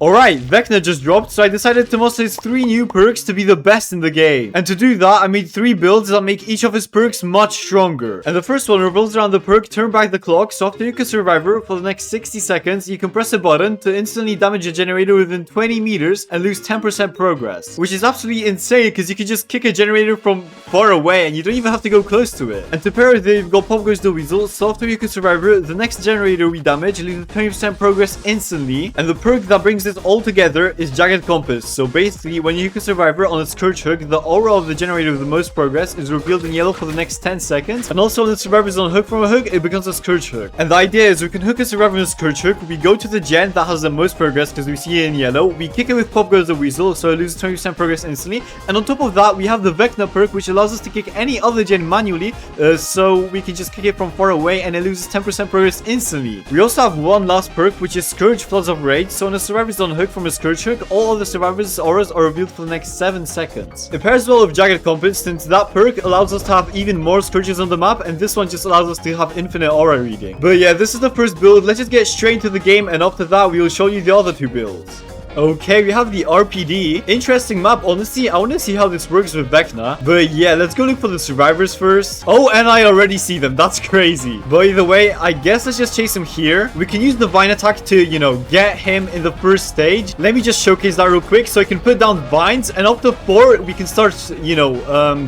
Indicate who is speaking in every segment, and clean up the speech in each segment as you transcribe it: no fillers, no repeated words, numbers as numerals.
Speaker 1: Alright, VECNAS just dropped, so I decided to muster his 3 new perks to be the best in the game. And to do that, I made 3 builds that make each of his perks much stronger. And the first one revolves around the perk Turn Back the Clock, so after you kill a survivor for the next 60 seconds, you can press a button to instantly damage a generator within 20 meters and lose 10% progress. Which is absolutely insane, because you can just kick a generator from far away and you don't even have to go close to it. And to pair with it, you've got Pop Goes the Weasel, so after you kill a survivor, the next generator we damage loses 20% progress instantly. And the perk that brings this all together is Jagged Compass. So basically, when you hit a survivor on a scourge hook, the aura of the generator with the most progress is revealed in yellow for the next 10 seconds. And also when the survivor is on hook from a hook, it becomes a scourge hook. And the idea is we can hook a survivor in a scourge hook, we go to the gen that has the most progress because we see it in yellow, we kick it with Pop Goes the Weasel, so it loses 20% progress instantly. And on top of that, we have the VECNAS perk, which allows us to kick any other gen manually, so we can just kick it from far away and it loses 10% progress instantly. We also have one last perk, which is Scourge Floods of Rage, so when a survivor is on hook from a scourge hook, all other survivors' auras are revealed for the next 7 seconds. It pairs well with Jagged Compass, since that perk allows us to have even more scourges on the map, and this one just allows us to have infinite aura reading. But yeah, this is the first build. Let's just get straight into the game, and after that we will show you the other 2 builds. Okay, we have the RPD. Interesting map. Honestly, I want to see how this works with VECNAS. But yeah, let's go look for the survivors first. Oh, and I already see them. That's crazy. But either way, I guess let's just chase him here. We can use the vine attack to, you know, get him in the first stage. Let me just showcase that real quick. So I can put down vines, and up to 4, we can start, you know,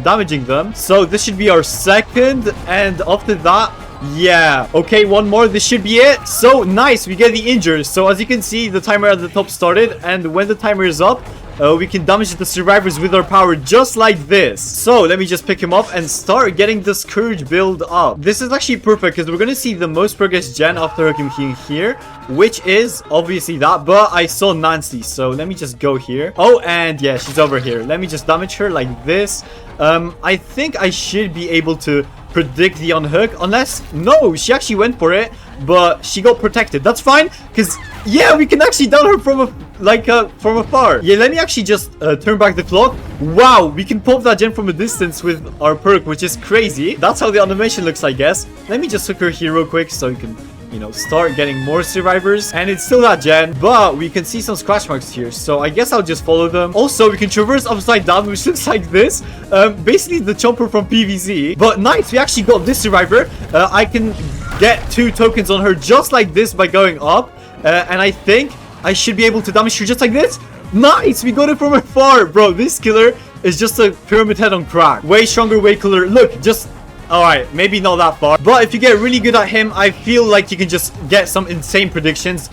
Speaker 1: damaging them. So this should be our second, and after that, yeah, okay, one more. This should be it. So nice, we get the injures. So as you can see, the timer at the top started, and when the timer is up, we can damage the survivors with our power just like this. So let me just pick him up and start getting the scourge build up. This is actually perfect because we're gonna see the most progress gen after hooking here, which is obviously that. But I saw Nancy, so let me just go here. Oh, and yeah, she's over here. Let me just damage her like this. I think I should be able to predict the unhook, unless no, she actually went for it, but she got protected. That's fine, because yeah, we can actually down her from from afar. Yeah, let me actually just turn back the clock. Wow, we can pop that gen from a distance with our perk, which is crazy. That's how the animation looks, I guess. Let me just hook her here real quick so you can, you know, start getting more survivors. And it's still that gen, but we can see some scratch marks here, so I guess I'll just follow them. Also, we can traverse upside down, which looks like this. Basically the chomper from PvZ. But nice, we actually got this survivor. I can get 2 tokens on her just like this by going up, and I think I should be able to damage her just like this. Nice, we got it from afar. Bro, this killer is just a pyramid head on crack. Way stronger, way cooler. Look, just alright, maybe not that far, but if you get really good at him, I feel like you can just get some insane predictions.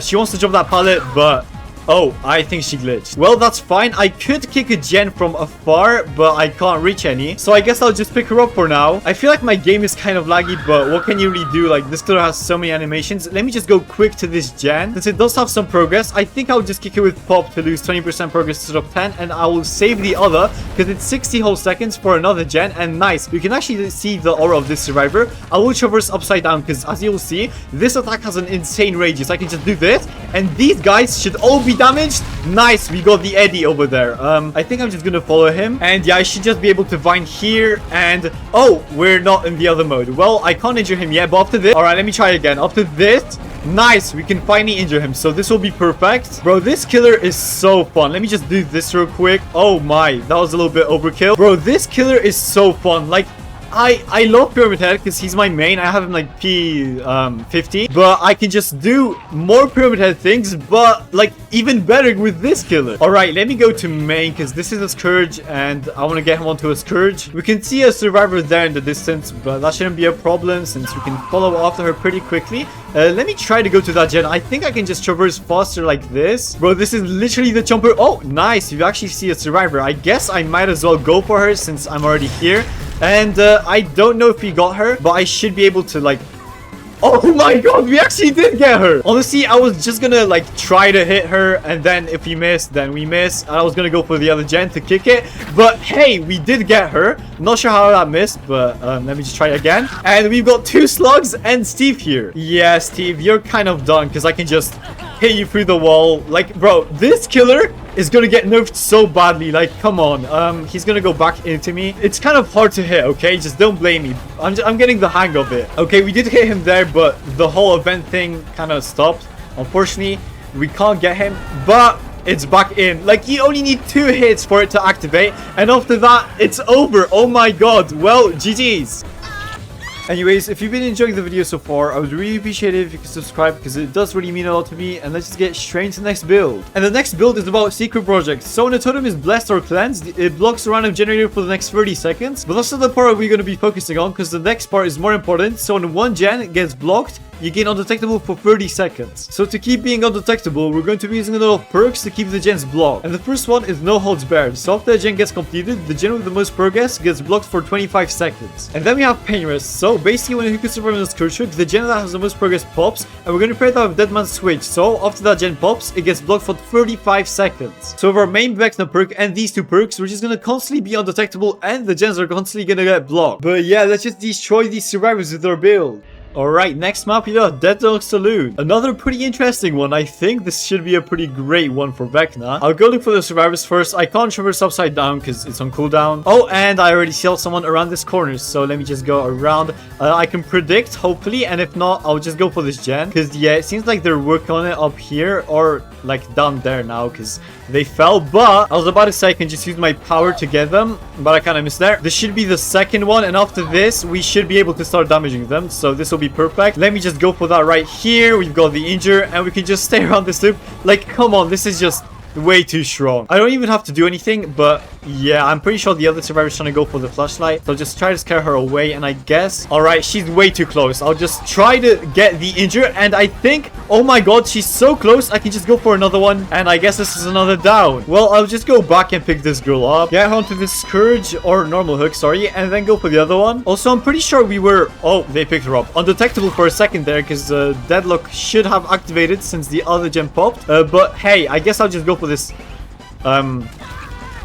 Speaker 1: She wants to jump that pallet, but oh, I think she glitched. Well, that's fine. I could kick a gen from afar, but I can't reach any, so I guess I'll just pick her up for now. I feel like my game is kind of laggy, but what can you really do? Like, this killer has so many animations. Let me just go quick to this gen. Since it does have some progress, I think I'll just kick it with Pop to lose 20% progress instead of 10, and I will save the other because it's 60 whole seconds for another gen. And nice, you can actually see the aura of this survivor. I will traverse upside down because, as you'll see, this attack has an insane radius. I can just do this, and these guys should all be damaged. Nice, we got the Eddie over there. I think I'm just gonna follow him, and yeah, I should just be able to vine here. And oh, we're not in the other mode. Well, I can't injure him yet, but after this, all right, let me try again. After this, nice, we can finally injure him, so this will be perfect. Bro, this killer is so fun. Let me just do this real quick. Oh my, that was a little bit overkill. Bro, this killer is so fun. Like, I love Pyramid Head because he's my main. I have him like P50, but I can just do more Pyramid Head things, but like even better with this killer. All right, let me go to main because this is a scourge and I want to get him onto a scourge. We can see a survivor there in the distance, but that shouldn't be a problem since we can follow after her pretty quickly. Let me try to go to that gen. I think I can just traverse faster like this. Bro, this is literally the jumper. Oh, nice. You actually see a survivor. I guess I might as well go for her since I'm already here. And I don't know if we got her, but I should be able to, like... Oh my god, we actually did get her. Honestly, I was just gonna like try to hit her, and then if we miss, then we miss. And I was gonna go for the other gen to kick it, but hey, we did get her. Not sure how that missed, but let me just try again. And we've got 2 slugs and Steve here. Yeah, Steve, you're kind of done because I can just hit you through the wall. Like, bro, this killer is gonna get nerfed so badly. Like, come on. He's gonna go back into me. It's kind of hard to hit, okay? Just don't blame me. I'm getting the hang of it. Okay, we did hit him there, but the whole event thing kind of stopped, unfortunately. We can't get him, but it's back in. Like, you only need 2 hits for it to activate, and after that, it's over. Oh my god. Well, GG's. Anyways, if you've been enjoying the video so far, I would really appreciate it if you could subscribe, because it does really mean a lot to me. And let's just get straight into the next build. And the next build is about secret projects. So when a totem is blessed or cleansed, it blocks a random generator for the next 30 seconds. But that's not the part we're going to be focusing on, because the next part is more important. So when one gen gets blocked, you gain undetectable for 30 seconds. So to keep being undetectable, we're going to be using a lot of perks to keep the gens blocked. And the first one is no holds barred. So after a gen gets completed, the gen with the most progress gets blocked for 25 seconds. And then we have pain rest. So basically when you can survive on this curse hook, the gen that has the most progress pops, and we're going to pair that with dead man's switch. So after that gen pops, it gets blocked for 35 seconds. So with our main VECNAS perk and these 2 perks, we're just going to constantly be undetectable, and the gens are constantly going to get blocked. But yeah, let's just destroy these survivors with our build. Alright, next map here, Deadlock Saloon. Another pretty interesting one. I think this should be a pretty great one for VECNAS. I'll go look for the survivors first. I can't traverse upside down because it's on cooldown. Oh, and I already saw someone around this corner, so let me just go around. I can predict, hopefully, and if not, I'll just go for this gen. Because, yeah, it seems like they're working on it up here or, like, down there now because they fell. But I was about to say I can just use my power to get them, but I kind of missed there. This should be the second one, and after this, we should be able to start damaging them. So this will be perfect. Let me just go for that right here. We've got the injure, and we can just stay around this loop. Like, come on, this is just way too strong. I don't even have to do anything, but yeah, I'm pretty sure the other survivor's trying to go for the flashlight. So I'll just try to scare her away, and I guess, all right, she's way too close. I'll just try to get the injure, and I think, oh my god, she's so close. I can just go for another one, and I guess this is another down. Well, I'll just go back and pick this girl up, get her onto the scourge or normal hook, sorry, and then go for the other one. Also, I'm pretty sure we were, oh, they picked her up, undetectable for a second there, because deadlock should have activated since the other gem popped. But hey, I guess I'll just go for this.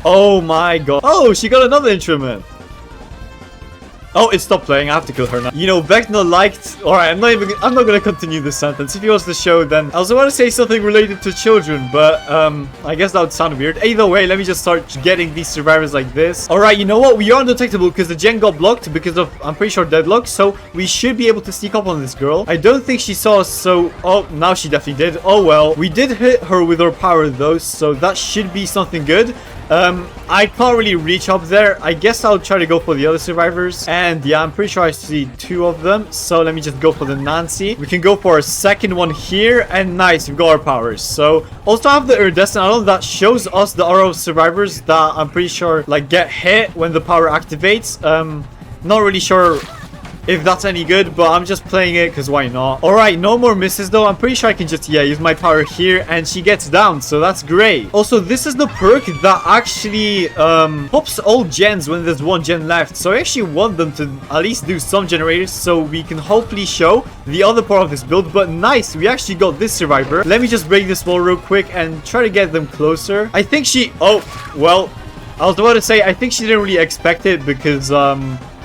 Speaker 1: Oh my god. Oh, she got another instrument. Oh, it stopped playing. I have to kill her now. You know, VECNAS liked... Alright, I'm not gonna continue this sentence. If he wants the show, then... I also want to say something related to children, but, I guess that would sound weird. Either way, let me just start getting these survivors like this. Alright, you know what? We are undetectable because the gen got blocked because of, I'm pretty sure, deadlock. So, we should be able to sneak up on this girl. I don't think she saw us, so... Oh, now she definitely did. Oh, well. We did hit her with our power, though, so that should be something good. I can't really reach up there. I guess I'll try to go for the other survivors. And yeah, I'm pretty sure I see 2 of them. So let me just go for the Nancy. We can go for a second one here. And nice, we've got our powers. So also I have the iridescent idol that shows us the RO survivors that I'm pretty sure like get hit when the power activates. Not really sure if that's any good, but I'm just playing it because why not? Alright, no more misses though. I'm pretty sure I can just, yeah, use my power here and she gets down, so that's great. Also, this is the perk that actually pops all gens when there's 1 gen left. So I actually want them to at least do some generators so we can hopefully show the other part of this build. But nice, we actually got this survivor. Let me just break this wall real quick and try to get them closer. I think she... Oh, well, I was about to say, I think she didn't really expect it because,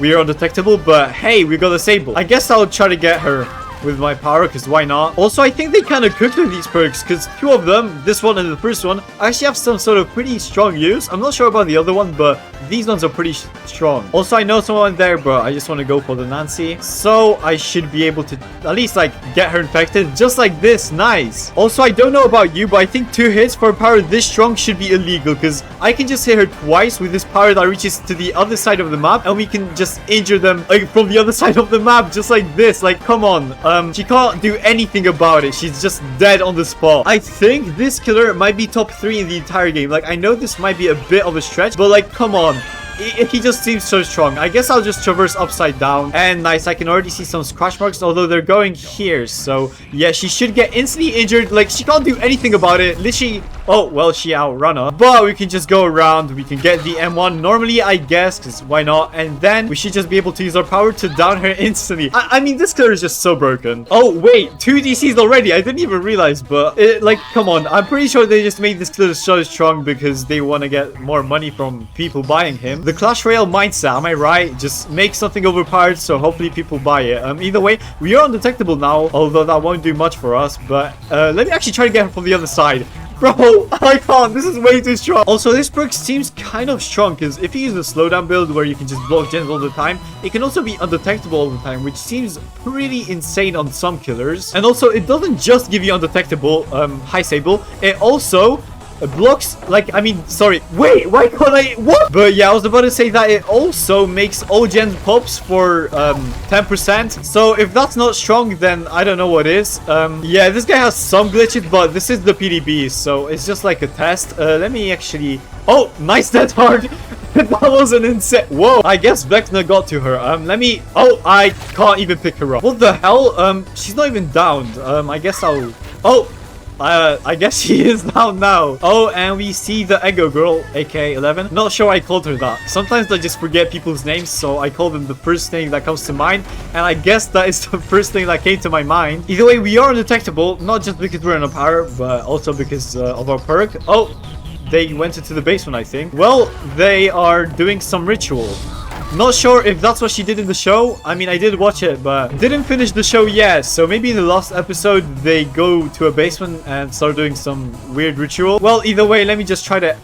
Speaker 1: we are undetectable, but hey, we got a sable. I guess I'll try to get her with my power, because why not? Also, I think they kind of cooked with these perks, because 2 of them, this one and the first one, actually have some sort of pretty strong use. I'm not sure about the other one, but these ones are pretty strong. Also, I know someone there, but I just want to go for the Nancy. So, I should be able to at least, like, get her infected, just like this. Nice. Also, I don't know about you, but I think 2 hits for a power this strong should be illegal, because I can just hit her twice with this power that reaches to the other side of the map, and we can just injure them, like, from the other side of the map, just like this. Like, come on. She can't do anything about it. She's just dead on the spot. I think this killer might be top 3 in the entire game. Like, I know this might be a bit of a stretch, but like, come on. He just seems so strong. I guess I'll just traverse upside down. And nice, I can already see some scratch marks, although they're going here. So yeah, she should get instantly injured. Like, she can't do anything about it. Literally, oh, well, she outrun her. But we can just go around. We can get the M1 normally, I guess, because why not? And then we should just be able to use our power to down her instantly. I mean, this killer is just so broken. Oh, wait, 2 DCs already. I didn't even realize, but like, come on. I'm pretty sure they just made this killer so strong because they want to get more money from people buying him. The Clash Royale mindset, am I right? Just make something overpowered so hopefully people buy it. Either way, we are undetectable now, although that won't do much for us. But let me actually try to get her from the other side. Bro, I can't. This is way too strong. Also, this perk seems kind of strong because if you use the slowdown build where you can just block gens all the time, it can also be undetectable all the time, which seems pretty insane on some killers. And also, it doesn't just give you undetectable, high sable. It also blocks, like, I mean, sorry, wait, why can't I, what? But yeah, I was about to say that it also makes all gen pops for 10%. So if that's not strong, then I don't know what is. Yeah, this guy has some glitches, but this is the PDB, so it's just like a test. Let me actually, oh, nice deathslinger. That was an insane, whoa, I guess VECNAS got to her. Let me, oh, I can't even pick her up. What the hell? She's not even downed. I guess I'll, oh, I guess she is down now. Oh, and we see the Ego girl, aka 11. Not sure I called her that. Sometimes I just forget people's names, so I call them the first thing that comes to mind. And I guess that is the first thing that came to my mind. Either way, we are undetectable, not just because we're in a power, but also because of our perk. Oh, they went into the basement, I think. Well, they are doing some ritual. Not sure if that's what she did in the show. I mean, I did watch it, but didn't finish the show yet. So maybe in the last episode, they go to a basement and start doing some weird ritual. Well, either way, let me just try to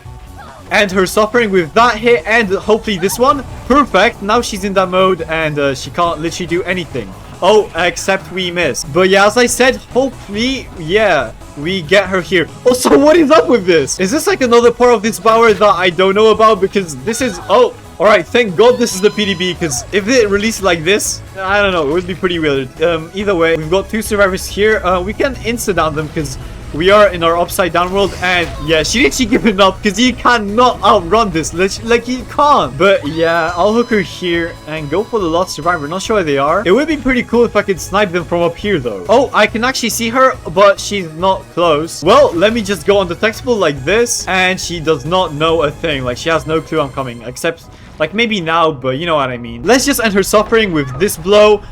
Speaker 1: end her suffering with that hit and hopefully this one. Perfect. Now she's in that mode and she can't literally do anything. Oh, except we missed. But yeah, as I said, hopefully, yeah, we get her here. Also, what is up with this? Is this like another part of this power that I don't know about? Because this is, oh, all right, thank God this is the PDB, because if it released like this, I don't know, it would be pretty weird. Either way, we've got two survivors here. We can insta-down them because we are in our upside down world, and yeah, she literally given up because you cannot outrun this. Like, you can't. But yeah, I'll hook her here and go for the last survivor. Not sure where they are. It would be pretty cool if I could snipe them from up here, though. Oh, I can actually see her, but she's not close. Well, let me just go undetectable like this, and she does not know a thing. Like, she has no clue I'm coming, except like maybe now, but you know what I mean. Let's just end her suffering with this blow.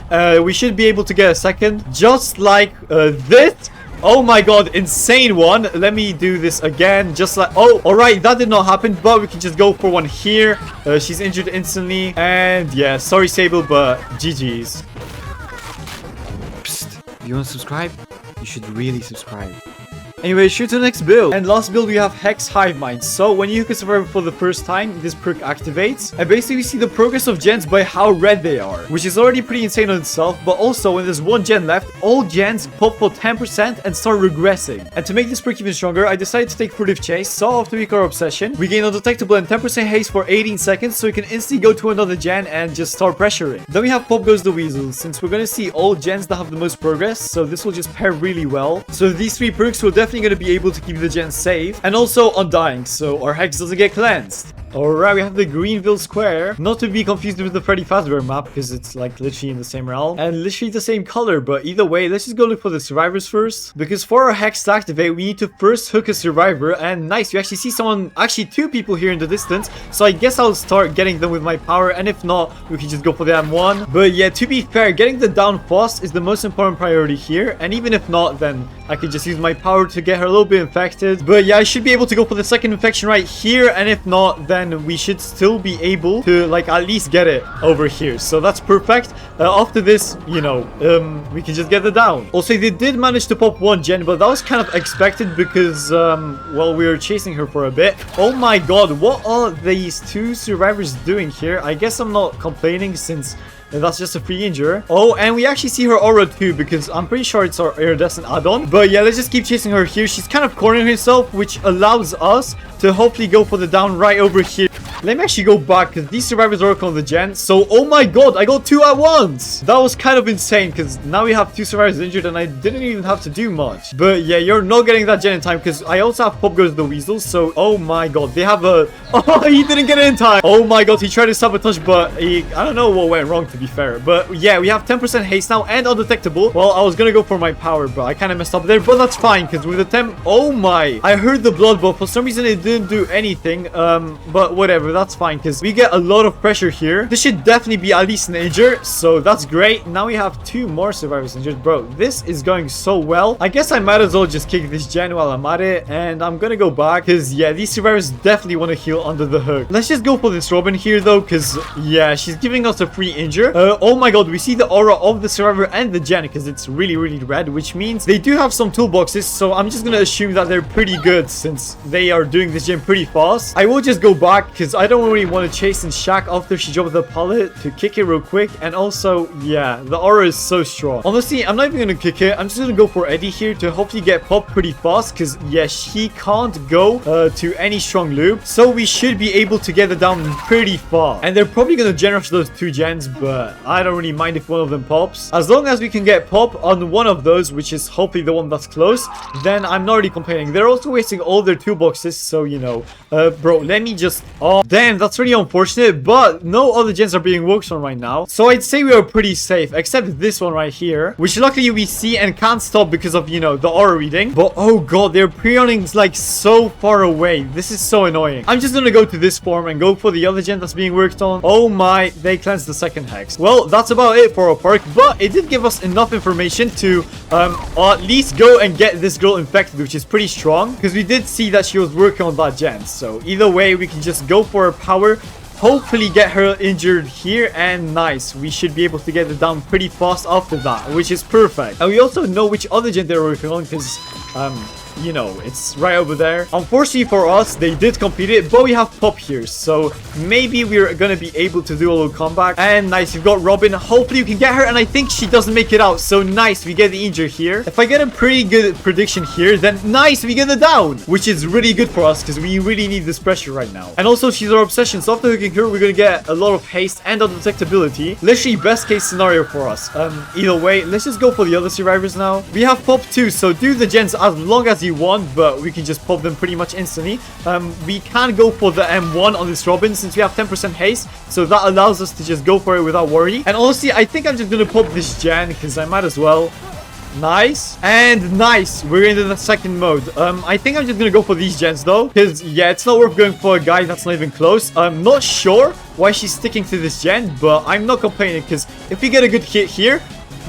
Speaker 1: We should be able to get a second, just like this. Oh my god, insane one. Let me do this again, just like, oh, all right, that did not happen, but we can just go for one here. She's injured instantly, and yeah, sorry Sable, but GG's. Psst, you want to subscribe? You should really subscribe. Anyway, shoot to the next build. And last build, we have Hex Hive Mind. So when you hook a survivor for the first time, this perk activates. And basically, we see the progress of gens by how red they are, which is already pretty insane on itself. But also, when there's one gen left, all gens pop for 10% and start regressing. And to make this perk even stronger, I decided to take Furtive Chase, Saw Off to weak our obsession. We gain undetectable and 10% haste for 18 seconds, so we can instantly go to another gen and just start pressuring. Then we have Pop Goes the Weasel, since we're going to see all gens that have the most progress, so this will just pair really well. So these three perks will definitely going to be able to keep the gens safe and also undying, so our hex doesn't get cleansed. Alright, we have the Greenville Square. Not to be confused with the Freddy Fazbear map, because it's like literally in the same realm and literally the same color, but either way, let's just go look for the survivors first, because for our hex to activate, we need to first hook a survivor. And nice, we actually see someone, actually two people here in the distance, so I guess I'll start getting them with my power, and if not, we can just go for the M1. But yeah, to be fair, getting the down fast is the most important priority here, and even if not, then I could just use my power to get her a little bit infected. But yeah, I should be able to go for the second infection right here, and if not, then we should still be able to like at least get it over here, so that's perfect. After this, you know, we can just get the down. Also, they did manage to pop one gen, but that was kind of expected because well, we were chasing her for a bit. Oh my god, what are these two survivors doing here? I guess I'm not complaining since that's just a free injure. Oh, and we actually see her aura too, because I'm pretty sure it's our iridescent add-on. But yeah, let's just keep chasing her here. She's kind of cornering herself, which allows us to hopefully go for the down right over here. Let me actually go back, because these survivors are on the gen. So, oh my god, I got two at once. That was kind of insane, because now we have two survivors injured, and I didn't even have to do much. But yeah, you're not getting that gen in time, because I also have Pop Goes the Weasel. So, oh my god, they have a... Oh, he didn't get it in time. Oh my god, he tried to sabotage, but I don't know what went wrong, to be fair. But yeah, we have 10% haste now and undetectable. Well, I was gonna go for my power, but I kind of messed up there. But that's fine, because with the temp... Oh my... I heard the blood, but for some reason it didn't do anything. But whatever. but that's fine because we get a lot of pressure here. This should definitely be at least an injure, so that's great. Now we have 2 more survivors injured. Bro, this is going so well. I guess I might as well just kick this gen while I'm at it, and I'm gonna go back because, yeah, these survivors definitely want to heal under the hook. Let's just go for this Robin here, though, because, yeah, she's giving us a free injure. Oh my god, we see the aura of the survivor and the gen because it's really, really red, which means they do have some toolboxes, so I'm just gonna assume that they're pretty good since they are doing this gen pretty fast. I will just go back because I don't really want to chase and shack after she dropped the pallet to kick it real quick. And also, yeah, the aura is so strong. Honestly, I'm not even gonna kick it. I'm just gonna go for Eddie here to hopefully get popped pretty fast because, yeah, she can't go to any strong loop, so we should be able to get it down pretty fast. And they're probably gonna generate those 2 gens, but I don't really mind if one of them pops. As long as we can get pop on one of those, which is hopefully the one that's close, then I'm not really complaining. They're also wasting all their toolboxes, so, you know, bro, let me just... Oh, damn, that's really unfortunate, but no other gens are being worked on right now, so I'd say we are pretty safe, except this one right here, which luckily we see and can't stop because of, you know, the aura reading. But oh god, they're pre-owning like so far away. This is so annoying. I'm just gonna go to this form and go for the other gen that's being worked on. Oh my, they cleansed the second hex. Well, that's about it for our park, but it did give us enough information to at least go and get this girl infected, which is pretty strong because we did see that she was working on that gen. So either way, we can just go for her power, hopefully get her injured here, and nice, we should be able to get it down pretty fast after that, which is perfect. And we also know which other gen they're working on because you know, it's right over there. Unfortunately for us, they did complete it, but we have pop here, so maybe we're gonna be able to do a little comeback. And nice, we've got Robin. Hopefully you can get her, and I think she doesn't make it out, so nice, we get the injury here. If I get a pretty good prediction here, then nice, we get it down, which is really good for us because we really need this pressure right now. And also, she's our obsession, so after hooking her, we're gonna get a lot of haste and undetectability. Literally best case scenario for us. Either way, let's just go for the other survivors now. We have pop too, so do the gens as long as you want, but we can just pop them pretty much instantly. We can go for the M1 on this Robin since we have 10% haste, so that allows us to just go for it without worry. And honestly, I think I'm just gonna pop this gen because I might as well. Nice. And nice, we're into the second mode. I think I'm just gonna go for these gens though, because yeah, it's not worth going for a guy that's not even close. I'm not sure why she's sticking to this gen, but I'm not complaining because if we get a good hit here,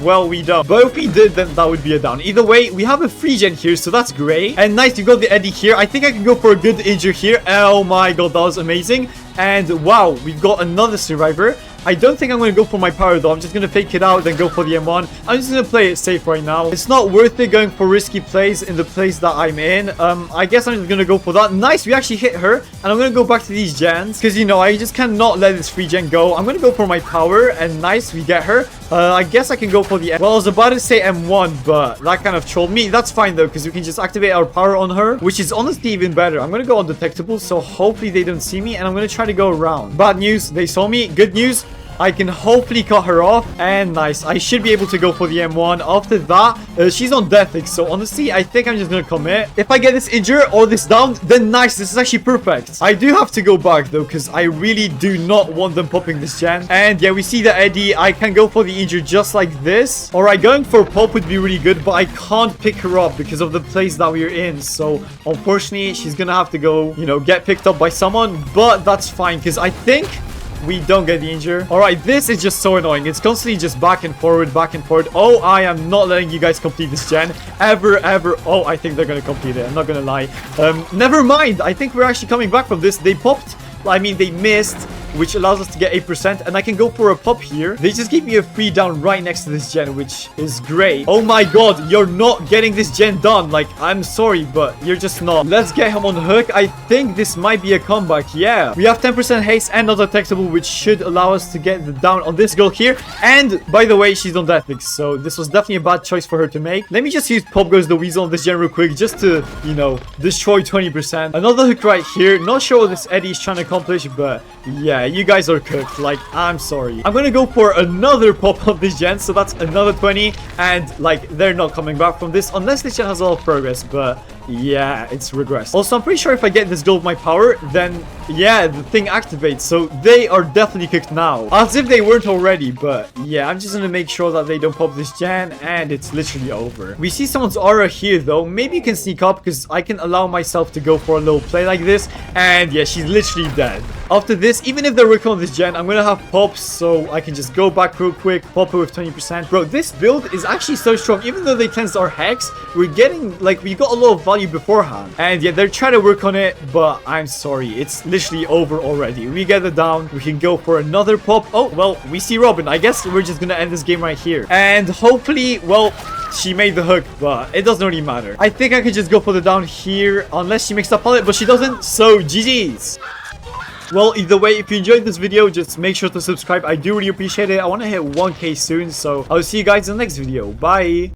Speaker 1: well, we don't. But if we did, then that would be a down. Either way, we have a free gen here, so that's great. And nice, you got the Eddie here. I think I can go for a good injure here. Oh my god, that was amazing. And wow, we've got another survivor. I don't think I'm going to go for my power though. I'm just going to fake it out, then go for the M1. I'm just going to play it safe right now. It's not worth it going for risky plays in the place that I'm in. I guess I'm just going to go for that. Nice, we actually hit her. And I'm going to go back to these gens because, you know, I just cannot let this free gen go. I'm going to go for my power, and nice, we get her. I guess I can go for the M. Well, I was about to say M1, but that kind of trolled me. That's fine though, because we can just activate our power on her, which is honestly even better. I'm going to go undetectable, so hopefully they don't see me, and I'm going to try to go around. Bad news, they saw me. Good news, I can hopefully cut her off, and nice, I should be able to go for the M1. After that, she's on death, so honestly, I think I'm just gonna commit. If I get this injured or this down, then nice, this is actually perfect. I do have to go back though, because I really do not want them popping this gen. And yeah, we see the Eddie. I can go for the injured just like this. All right, going for a pop would be really good, but I can't pick her up because of the place that we're in. So unfortunately, she's gonna have to go, you know, get picked up by someone, but that's fine because I think we don't get the injury. All right, this is just so annoying. It's constantly just back and forward, back and forward. Oh, I am not letting you guys complete this gen ever. Oh, I think they're gonna complete it. I'm not gonna lie. Never mind. I think we're actually coming back from this. They popped. I mean, they missed, which allows us to get 8%, and I can go for a pop here. They just gave me a free down right next to this gen, which is great. Oh my god, you're not getting this gen done. Like, I'm sorry, but you're just not. Let's get him on the hook. I think this might be a comeback. Yeah, we have 10% haste and not detectable, which should allow us to get the down on this girl here. And by the way, she's on deathfix, so this was definitely a bad choice for her to make. Let me just use Pop Goes the Weasel on this gen real quick, just to, you know, destroy 20%. Another hook right here. Not sure what this Eddie is trying to accomplish, but yeah, you guys are cooked. Like, I'm sorry. I'm gonna go for another pop of this gen, so that's another 20, and like, they're not coming back from this unless this gen has a lot of progress, but yeah, it's regressed. Also, I'm pretty sure if I get this goal with my power, then yeah, the thing activates, so they are definitely cooked now, as if they weren't already. But yeah, I'm just gonna make sure that they don't pop this gen, and it's literally over. We see someone's aura here though. Maybe you can sneak up because I can allow myself to go for a little play like this, and yeah, she's literally dead. After this, even if they're working on this gen, I'm gonna have pops so I can just go back real quick, pop it with 20%. Bro, this build is actually so strong. Even though they cleansed our hex, we're getting, like, we got a lot of value beforehand. And yeah, they're trying to work on it, but I'm sorry, it's literally over already. We get it down, we can go for another pop. Oh, well, we see Robin. I guess we're just gonna end this game right here. And hopefully, well, she made the hook, but it doesn't really matter. I think I could just go for the down here, unless she makes up on it, but she doesn't, so GG's. Well, either way, if you enjoyed this video, just make sure to subscribe. I do really appreciate it. I want to hit 1K soon, so I'll see you guys in the next video. Bye!